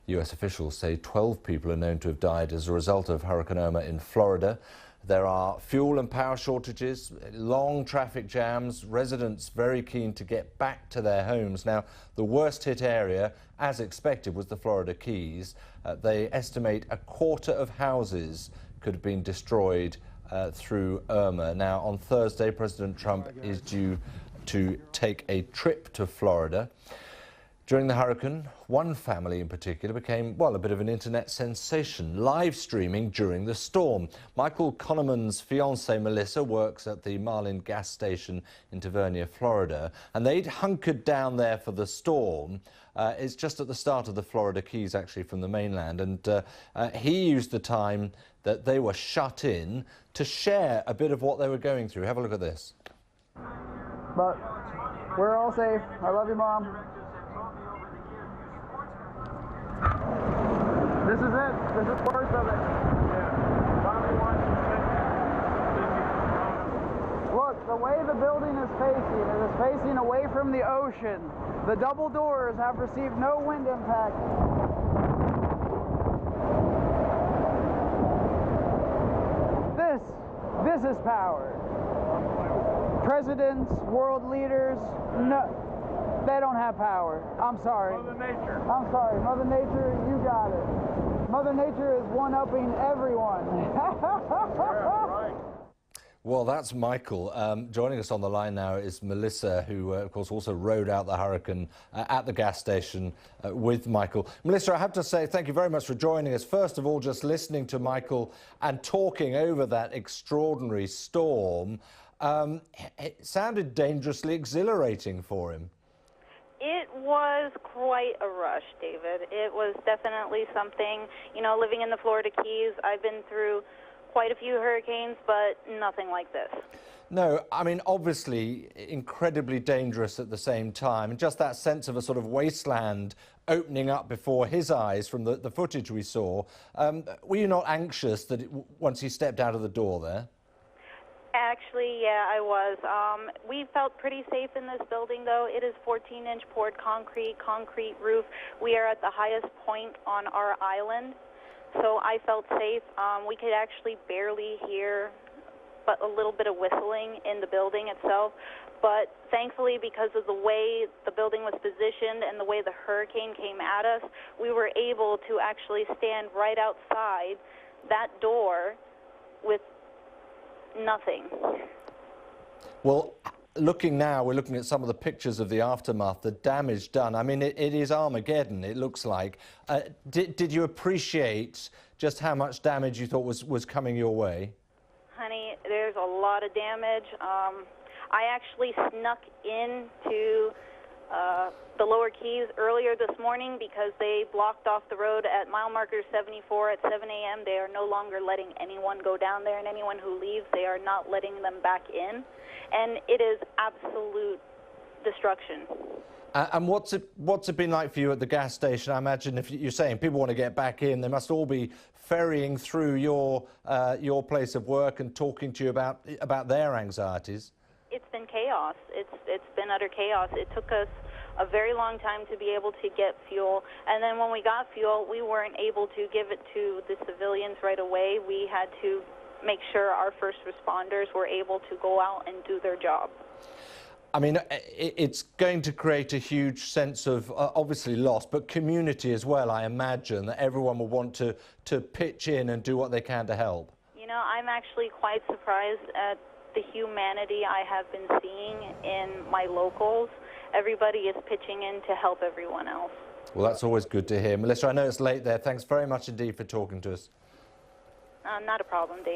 U.S. officials say 12 people are known to have died as a result of Hurricane Irma in Florida. There are fuel and power shortages, long traffic jams, residents very keen to get back to their homes. Now, the worst hit area, as expected, was the Florida Keys. They estimate a quarter of houses could have been destroyed through Irma. Now, on Thursday, President Trump is due to take a trip to Florida. During the hurricane, one family in particular became, well, a bit of an internet sensation, live streaming during the storm. Michael Konoman's fiancée Melissa works at the Marlin gas station in Tavernier, Florida, and they'd hunkered down there for the storm. It's just at the start of the Florida Keys, actually, from the mainland, and he used the time that they were shut in to share a bit of what they were going through. Have a look at this. But we're all safe. I love you, Mom. This is it. This is worth of it. Look, the way the building is facing, it is facing away from the ocean. The double doors have received no wind impact. This is power. Presidents, world leaders, no. They don't have power. I'm sorry. Mother Nature. I'm sorry. Mother Nature, you got it. Mother Nature is one-upping everyone. Yeah, right. Well, that's Michael. Joining us on the line now is Melissa, who, of course, also rode out the hurricane at the gas station with Michael. Melissa, I have to say thank you very much for joining us. First of all, just listening to Michael and talking over that extraordinary storm, it sounded dangerously exhilarating for him. It was quite a rush, David. It was definitely something. You know, living in the Florida Keys, I've been through quite a few hurricanes, but nothing like this. No, I mean, obviously incredibly dangerous at the same time. And just that sense of a sort of wasteland opening up before his eyes from the footage we saw. Were you not anxious that once he stepped out of the door there? Actually, yeah, I was. We felt pretty safe in this building, though. It is 14-inch poured concrete roof. We are at the highest point on our island, so I felt safe. We could actually barely hear but a little bit of whistling in the building itself. But thankfully, because of the way the building was positioned and the way the hurricane came at us, we were able to actually stand right outside that door with nothing. Well, looking now, we're looking at some of the pictures of the aftermath, the damage done. I mean, it is Armageddon, it looks like. Did you appreciate just how much damage you thought was coming your way? Honey, there's a lot of damage. I actually snuck into the Lower Keys earlier this morning because they blocked off the road at mile marker 74 at 7 a.m. They are no longer letting anyone go down there, and anyone who leaves, they are not letting them back in. And it is absolute destruction. And what's it been like for you at the gas station? I imagine if you're saying people want to get back in, they must all be ferrying through your place of work and talking to you about their anxieties. It's been chaos. It's been utter chaos. It took us a very long time to be able to get fuel, and then when we got fuel, we weren't able to give it to the civilians right away. We had to make sure our first responders were able to go out and do their job. I mean, it's going to create a huge sense of, obviously, loss, but community as well, I imagine, that everyone will want to pitch in and do what they can to help. You know, I'm actually quite surprised at the humanity I have been seeing in my locals. Everybody is pitching in to help everyone else. Well, that's always good to hear. Melissa, I know it's late there. Thanks very much indeed for talking to us. Not a problem, Dave.